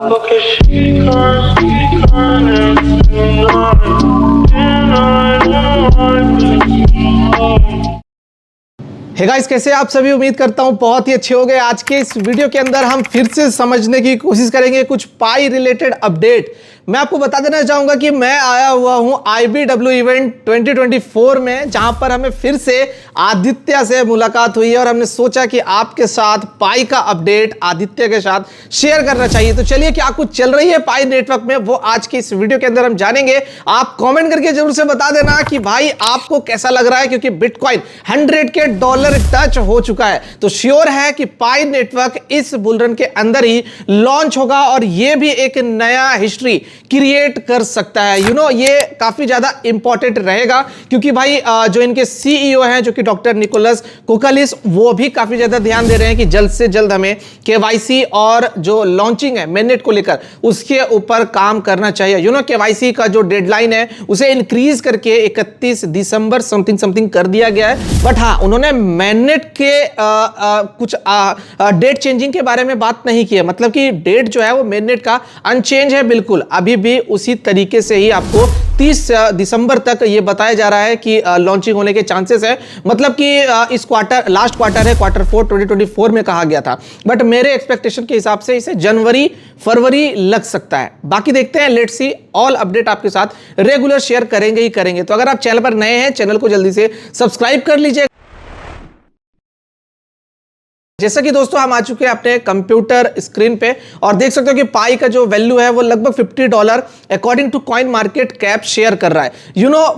Hey guys, कैसे आप सभी? उम्मीद करता हूं बहुत ही अच्छे हो गए। आज के इस वीडियो के अंदर हम फिर से समझने की कोशिश करेंगे कुछ पाई रिलेटेड अपडेट। मैं आपको बता देना चाहूंगा कि मैं आया हुआ हूं IBW इवेंट 2024 में, जहां पर हमें फिर से आदित्य से मुलाकात हुई है और हमने सोचा कि आपके साथ पाई का अपडेट आदित्य के साथ शेयर करना चाहिए। तो चलिए, क्या कुछ चल रही है पाई नेटवर्क में, वो आज के इस वीडियो के अंदर हम जानेंगे। आप कॉमेंट करके जरूर से बता देना कि भाई आपको कैसा लग रहा है, क्योंकि बिटकॉइन $100K टच हो चुका है। तो श्योर है कि पाई नेटवर्क इस बुलरन के अंदर ही लॉन्च होगा और यह भी एक नया हिस्ट्री क्रिएट कर सकता है। ये काफी ज्यादा इंपॉर्टेंट रहेगा, क्योंकि भाई जो इनके सीईओ हैं, जो कि डॉक्टर निकोलस कोकालिस, वो भी काफी ज्यादा ध्यान दे रहे हैं कि जल्द से जल्द हमें केवाईसी और जो लॉन्चिंग है मेननेट को लेकर, उसके ऊपर काम करना चाहिए। केवाईसी का जो डेडलाइन है उसे इंक्रीज करके 31 दिसंबर समथिंग कर दिया गया है। बट हाँ, उन्होंने मेननेट के कुछ डेट चेंजिंग के बारे में बात नहीं की है। मतलब कि डेट जो है वो मेननेट का अनचेंज है, बिल्कुल अभी भी उसी तरीके से ही आपको 30 दिसंबर तक ये बताया जा रहा है कि लॉन्चिंग होने के चांसेस है। मतलब कि इस क्वार्टर, लास्ट क्वार्टर है, Q4 2024 में कहा गया था। बट मेरे एक्सपेक्टेशन के हिसाब से इसे जनवरी फरवरी लग सकता है। बाकी देखते हैं, लेट्स सी। ऑल अपडेट आपके साथ रेगुलर शेयर करेंगे ही करेंगे। तो अगर आप चैनल पर नए हैं, चैनल को जल्दी से सब्सक्राइब कर लीजिए। जैसा कि दोस्तों हम आ चुके हैं अपने कंप्यूटर स्क्रीन पे और देख सकते हो कि पाई का जो वैल्यू है वो लगभग $50 according to coin market cap share कर रहा है।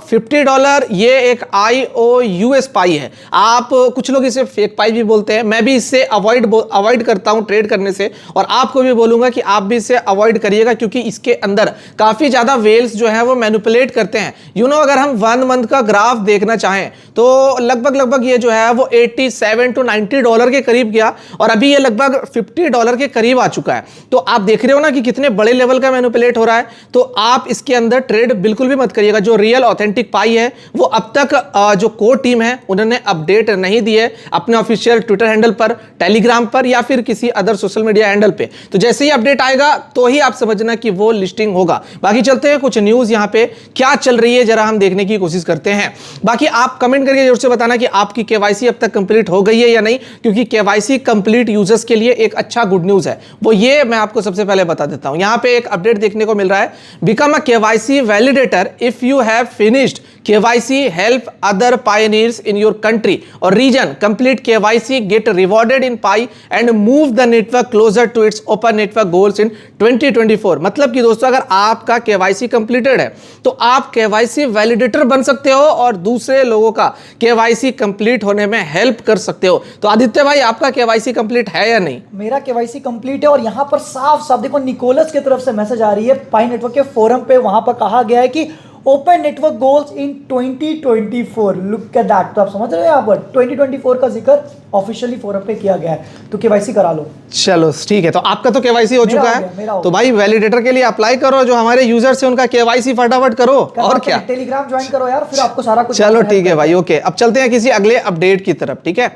$50 ये एक IOUS पाई है। आप कुछ लोग इसे फेक पाई भी बोलते हैं। मैं भी इससे अवॉइड करता हूं ट्रेड करने से, और आपको भी बोलूंगा कि आप भी इसे अवॉइड करिएगा, क्योंकि इसके अंदर काफी ज्यादा वेल्स जो है वो मैनिपुलेट करते हैं। अगर हम 1 मंथ का ग्राफ देखना चाहें तो लगभग ये जो है वो $87 to $90 के करीब गया और अभी ये लगभग $50 के करीब आ चुका है। तो आप देख रहे हो ना कि कितने बड़े लेवल का मैनिपुलेट हो रहा है। तो आप इसके अंदर ट्रेड बिल्कुल भी मत करिएगा। जो रियल ऑथेंटिक पाई है वो अब तक जो कोर टीम है उन्होंने अपडेट नहीं दी है अपने ऑफिशियल ट्विटर हैंडल पर, टेलीग्राम पर या फिर किसी अदर सोशल मीडिया हैंडल पे। तो जैसे ही अपडेट आएगा तो ही आप समझना कि वो लिस्टिंग होगा। बाकी चलते हैं, कुछ न्यूज यहां पे क्या चल रही है जरा हम देखने की कोशिश करते हैं। बाकी आप कमेंट करके जरूर से बताना कि आपकी केवाईसी अब तक कंप्लीट हो गई है या नहीं, क्योंकि केवाईसी कंप्लीट यूजर्स के लिए एक अच्छा गुड न्यूज है। वो ये मैं आपको सबसे पहले बता देता हूं। यहां पे एक अपडेट देखने को मिल रहा है, become a KYC validator if you have finished KYC, help other pioneers in your country or region complete KYC, get rewarded in Pi and move the network closer to its open network goals in 2024। मतलब कि दोस्तों, अगर आपका KYC completed है तो आप KYC validator बन सकते हो और दूसरे लोगों का KYC कंप्लीट होने में हेल्प कर सकते हो। तो आदित्य भाई, आपका KYC कंप्लीट है या नहीं? मेरा KYC कंप्लीट है और यहाँ पर साफ साफ देखो निकोलस की तरफ से मैसेज आ रही है पाई नेटवर्क के फोरम पे। वहां पर कहा गया है कि open network goals in 2024। Look at that. तो आप समझ रहे हो, यहाँ पर 2024 का जिक्र ऑफिशियली फोरम पे किया गया है। तो KYC करा लो। चलो ठीक है, तो आपका तो KYC हो चुका है। तो भाई वैलिडेटर के लिए अप्लाई करो। जो हमारे यूजर्स हैं उनका KYC फटाफट करो। और क्या, टेलीग्राम ज्वाइन करो यार, फिर आपको सारा कुछ। चलो ठीक है भाई, ओके। अब चलते हैं किसी अगले अपडेट की तरफ। ठीक है,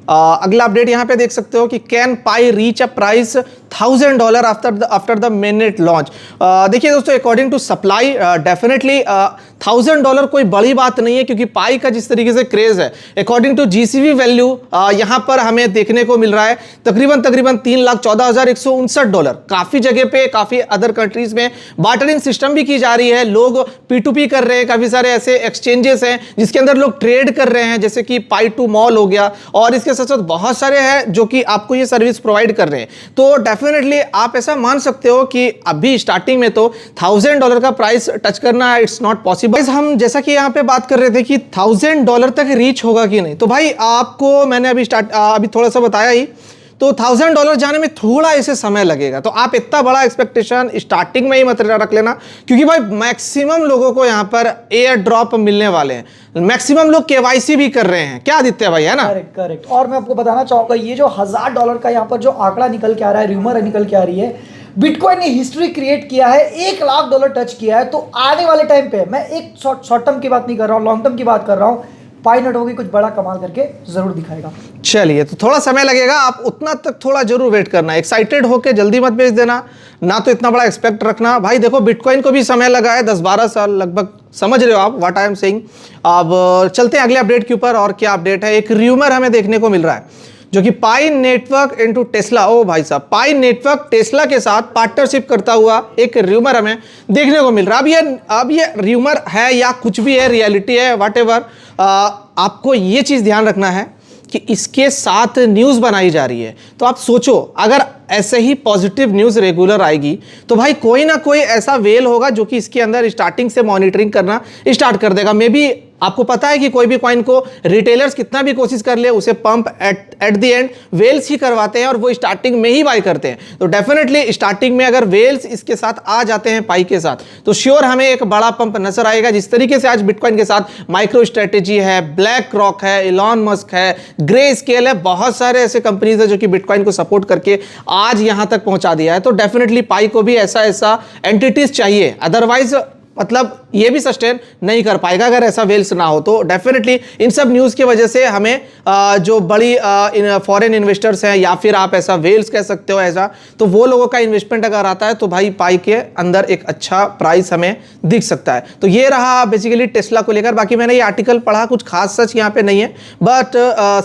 अगला अपडेट यहां पे देख सकते हो कि can pi reach a price $1000 after the mainnet launch. देखिए दोस्तों, अकॉर्डिंग टू सप्लाई डेफिनेटली $1000 कोई बड़ी बात नहीं है, क्योंकि पाई का जिस तरीके से क्रेज है, अकॉर्डिंग टू GCV वैल्यू यहां पर हमें देखने को मिल रहा है तकरीबन $3,14,159। काफी जगह पे, काफी अदर कंट्रीज में बार्टरिंग सिस्टम भी की जा रही है। लोग P2P कर रहे हैं। काफी सारे ऐसे एक्सचेंजेस हैं जिसके अंदर लोग ट्रेड कर रहे हैं, जैसे कि Pi2 मॉल हो गया, और इसके साथ साथ बहुत सारे हैं जो कि आपको ये सर्विस प्रोवाइड कर रहे हैं। तो डेफिनेटली आप ऐसा मान सकते हो कि अभी स्टार्टिंग में तो $1000 का प्राइस टच करना इट्स नॉट पॉसिबल। हम जैसा कि यहाँ पे बात कर रहे थे कि $1000 तक रीच होगा कि नहीं, तो भाई आपको मैंने अभी थोड़ा सा बताया ही, तो $1000 जाने में थोड़ा ऐसे समय लगेगा। तो आप इतना बड़ा एक्सपेक्टेशन स्टार्टिंग में ही मत रख लेना, क्योंकि भाई मैक्सिमम लोगों को यहाँ पर एयर ड्रॉप मिलने वाले हैं। मैक्सिमम लोग KYC भी कर रहे हैं। क्या आदित्य भाई, है ना? करेक्ट। और मैं आपको बताना चाहूंगा, ये जो $1000 का यहाँ पर जो आंकड़ा निकल के आ रहा है, रूमर निकल के आ रही है, बिटकॉइन ने हिस्ट्री क्रिएट किया है, $1,00,000 टच किया है। तो आने वाले टाइम पे, मैं एक शॉर्ट टर्म की बात नहीं कर रहा हूँ, लॉन्ग टर्म की बात कर रहा हूँ, पाई नेटवर्क कुछ बड़ा कमाल करके जरूर दिखाएगा। चलिए, तो थोड़ा समय लगेगा, आप उतना तक थोड़ा जरूर वेट करना, एक्साइटेड होके जल्दी मत बेच देना, ना तो इतना बड़ा एक्सपेक्ट रखना। भाई देखो, बिटकॉइन को भी समय लगा है 10-12 साल लगभग, समझ रहे हो आप व्हाट आई एम सेइंग। अब चलते हैं अगले अपडेट के ऊपर। और क्या अपडेट है, एक र्यूमर हमें देखने को मिल रहा है जो कि पाई नेटवर्क इनटू टेस्ला, ओ भाई साहब, पाई नेटवर्क टेस्ला के साथ पार्टनरशिप करता हुआ एक र्यूमर हमें देखने को मिल रहा है। अब ये र्यूमर है या कुछ भी है, रियलिटी है, व्हाटएवर, आपको ये चीज ध्यान रखना है कि इसके साथ न्यूज़ बनाई जा रही है। तो आप सोचो, अगर ऐसे ही पॉजिटिव न्यूज़ रेगुलर आएगी तो भाई कोई ना कोई ऐसा वेल होगा जो कि इसके अंदर स्टार्टिंग से मॉनिटरिंग करना स्टार्ट कर देगा। मे बी आपको पता है कि कोई भी कॉइन को रिटेलर्स कितना भी कोशिश कर ले, उसे पंप एट द एंड वेल्स ही करवाते हैं और वो स्टार्टिंग में ही बाय करते हैं। तो डेफिनेटली स्टार्टिंग में अगर वेल्स इसके साथ आ जाते हैं पाई के साथ, तो श्योर हमें एक बड़ा पंप नजर आएगा। जिस तरीके से आज बिटकॉइन के साथ माइक्रो स्ट्रेटेजी है, ब्लैक रॉक है, इलॉन मस्क है, ग्रे स्केल है, बहुत सारे ऐसे कंपनीज है जो कि बिटकॉइन को सपोर्ट करके आज यहां तक पहुंचा दिया है। तो डेफिनेटली पाई को भी ऐसा एंटिटीज चाहिए, अदरवाइज मतलब ये भी सस्टेन नहीं कर पाएगा अगर ऐसा वेल्स ना हो। तो डेफिनेटली इन सब न्यूज़ की वजह से हमें जो बड़ी फॉरेन इन्वेस्टर्स हैं, या फिर आप ऐसा वेल्स कह सकते हो ऐसा, तो वो लोगों का इन्वेस्टमेंट अगर आता है तो भाई पाई के अंदर एक अच्छा प्राइस हमें दिख सकता है। तो ये रहा बेसिकली टेस्ला को लेकर। बाकी मैंने ये आर्टिकल पढ़ा, कुछ खास सच यहाँ पे नहीं है, बट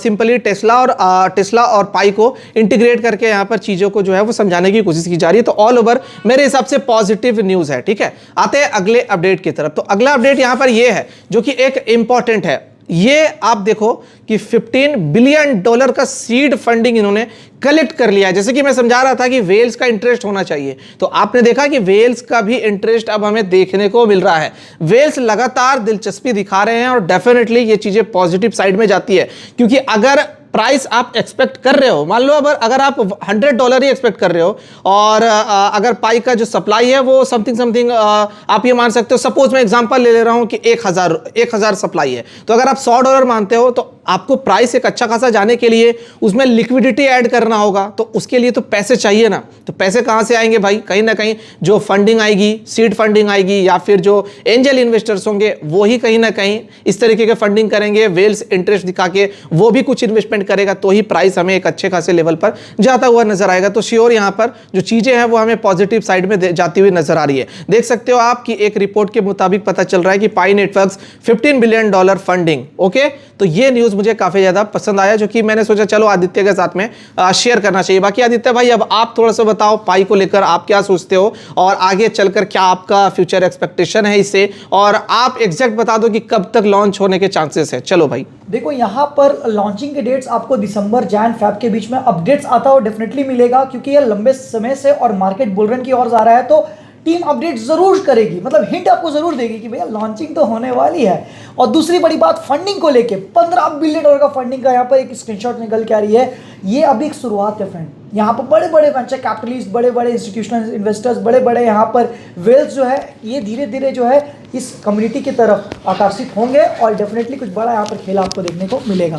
सिंपली टेस्ला और पाई को इंटीग्रेट करके यहाँ पर चीज़ों को जो है वो समझाने की कोशिश की जा रही है। तो ऑल ओवर मेरे हिसाब से पॉजिटिव न्यूज़ है। ठीक है, आते हैं अगले अपडेट की तरफ। तो अगला अपडेट यहां पर यह है जो कि एक इंपॉर्टेंट है। ये आप देखो कि $15 बिलियन का सीड फंडिंग इन्होंने कलेक्ट कर लिया है। जैसे कि मैं समझा रहा था कि वेल्स का इंटरेस्ट होना चाहिए, तो आपने देखा कि वेल्स का भी इंटरेस्ट अब हमें देखने को मिल रहा है। वेल्स लगातार दिलचस्पी दिखा रहे हैं और डेफिनेटली ये चीजें पॉजिटिव साइड में जाती है, क्योंकि अगर प्राइस आप एक्सपेक्ट कर रहे हो, मान लो अगर आप $100 ही एक्सपेक्ट कर रहे हो और अगर पाई का जो सप्लाई है वो समथिंग आप ये मान सकते हो, सपोज मैं एग्जांपल ले रहा हूं कि 1000 सप्लाई है, तो अगर आप $100 मानते हो तो आपको प्राइस एक अच्छा खासा जाने के लिए उसमें लिक्विडिटी ऐड करना होगा। तो उसके लिए तो पैसे चाहिए ना, तो पैसे कहां से आएंगे भाई? कहीं ना कहीं जो फंडिंग आएगी, सीड फंडिंग आएगी, या फिर जो एंजल इन्वेस्टर्स होंगे वो ही कहीं ना कहीं इस तरीके के फंडिंग करेंगे, वेल्स इंटरेस्ट दिखा के वो भी कुछ इन्वेस्टमेंट करेगा, तो ही प्राइस हमें एक अच्छे खासे लेवल पर जाता हुआ नजर आएगा। तो श्योर यहां पर जो चीजें हैं वो हमें पॉजिटिव साइड में जाती हुई नजर आ रही है। देख सकते हो आप कि एक रिपोर्ट के मुताबिक पता चल रहा है कि पाई नेटवर्क्स $15 बिलियन फंडिंग। ओके, तो ये न्यूज मुझे काफी ज्यादा पसंद आया, जो कि मैंने सोचा चलो आदित्य के साथ में शेयर करना चाहिए। बाकी आदित्य भाई, अब आप थोड़ा सा बताओ पाई को लेकर आप क्या सोचते हो और आगे चलकर क्या आपका फ्यूचर एक्सपेक्टेशन है इससे, और आप एग्जैक्ट बता दो कि कब तक लॉन्च होने के चांसेस है। चलो भाई, देखो यहाँ पर लॉन्चिंग के डेट्स आपको दिसंबर जैन फेब के बीच में अपडेट्स आता हो डेफिनेटली मिलेगा, क्योंकि ये लंबे समय से और मार्केट बुल रन की ओर जा रहा है। तो टीम अपडेट जरूर करेगी, मतलब हिंट आपको जरूर देगी कि भैया लॉन्चिंग तो होने वाली है। और दूसरी बड़ी बात, फंडिंग को लेके $15 बिलियन का फंडिंग का यहाँ पर एक स्क्रीनशॉट निकल के आ रही है। ये अभी एक शुरुआत है फ्रेंड। यहाँ पर बड़े बड़े वेंचर कैपिटलिस्ट, बड़े बड़े इंस्टीट्यूशनल इन्वेस्टर्स, बड़े बड़े यहाँ पर वेल्स जो है ये धीरे धीरे जो है इस कम्युनिटी की तरफ आकर्षित होंगे और डेफिनेटली कुछ बड़ा यहाँ पर खेल आपको देखने को मिलेगा।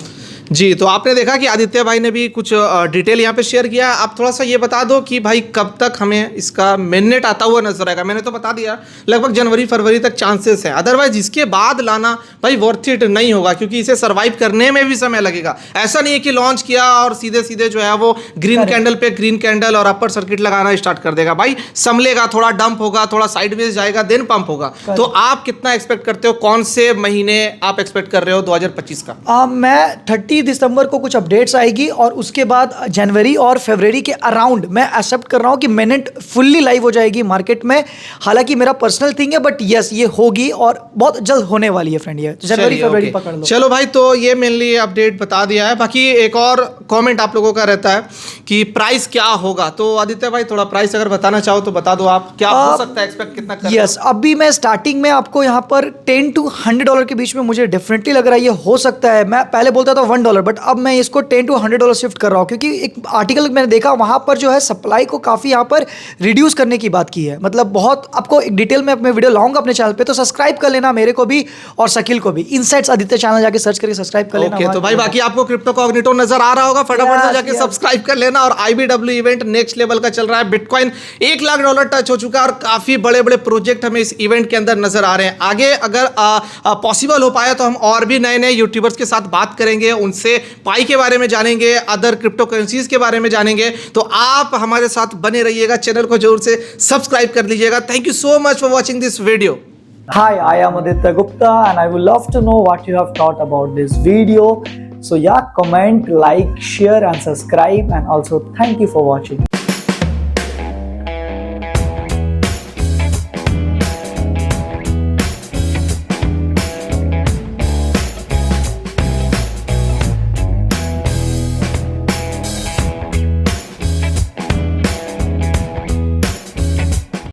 जी, तो आपने देखा कि आदित्य भाई ने भी कुछ डिटेल यहाँ पे शेयर किया। आप थोड़ा सा ये बता दो कि भाई कब तक हमें इसका मेननेट आता हुआ नजर आएगा? मैंने तो बता दिया लगभग जनवरी फरवरी तक चांसेस है, अदरवाइज इसके बाद लाना भाई वर्थ इट नहीं होगा, क्योंकि इसे सर्वाइव करने में भी समय लगेगा। ऐसा नहीं है कि लॉन्च किया और सीधे सीधे जो है वो ग्रीन कैंडल पे ग्रीन कैंडल और अपर सर्किट लगाना स्टार्ट कर देगा। भाई संभलेगा, थोड़ा डंप होगा, थोड़ा साइडवेज जाएगा, देन पंप होगा। तो आप कितना एक्सपेक्ट करते हो, कौन से महीने आप एक्सपेक्ट कर रहे हो 2025 का? मैं 30 दिसंबर को कुछ अपडेट्स आएगी और उसके बाद जनवरी और फरवरी के अराउंड मैं एक्सेप्ट कर रहा हूँ कि मिनट फुल्ली लाइव हो जाएगी मार्केट में। हालांकि मेरा पर्सनल थिंग है, बट यस ये होगी और बहुत जल्द होने वाली है फ्रेंड। ये जनवरी फरवरी पकड़ लो। चलो भाई, तो ये मेनली अपडेट बता दिया है। बाकी एक और कमेंट आप लोगों का रहता है कि प्राइस क्या होगा, तो आदित्य भाई थोड़ा प्राइस अगर बताना चाहो तो बता दो आप, क्या हो सकता है, एक्सपेक्ट कितना कर? यस, अभी मैं स्टार्टिंग में आपको यहाँ पर $10 to $100 के बीच में मुझे डेफिनेटली लग रहा है ये हो सकता है। मैं पहले बोलता था $1, बट अब मैं इसको $10 to $100 शिफ्ट कर रहा हूँ, क्योंकि एक आर्टिकल मैंने देखा वहाँ पर जो है सप्लाई को काफ़ी यहाँ पर रिड्यूस करने की बात की है। मतलब बहुत आपको एक डिटेल में मैं वीडियो लाऊंगा अपने चैनल पे, तो सब्सक्राइब कर लेना मेरे को भी और शकील को भी। इनसाइट्स आदित्य चैनल जाके सर्च करके सब्सक्राइब कर लेना। ओके, तो भाई बाकी आपको क्रिप्टो कॉग्निटो नजर आ रहा होगा, फटाफट से जाके सब्सक्राइब कर लेना। और IBW इवेंट नेक्स्ट लेवल का चल रहा है, बिटकॉइन $1 लाख टच हो चुका है और काफी बड़े बड़े प्रोजेक्ट हमें इस इवेंट के अंदर नजर आ रहे हैं। आगे अगर पॉसिबल हो पाया तो हम और भी नए नए यूट्यूबर्स के साथ बात करेंगे, उनसे पाई के बारे में जानेंगे, अदर क्रिप्टो करेंसीज के बारे में जानेंगे। तो आप हमारे साथ बने रहिएगा, चैनल को जरूर से सब्सक्राइब कर लीजिएगा। Thank you so much for watching this video. Hi, I am Aditya Gupta and I would love to know what you have thought about this video. So yeah, comment, like, share and subscribe, and also thank you for watching.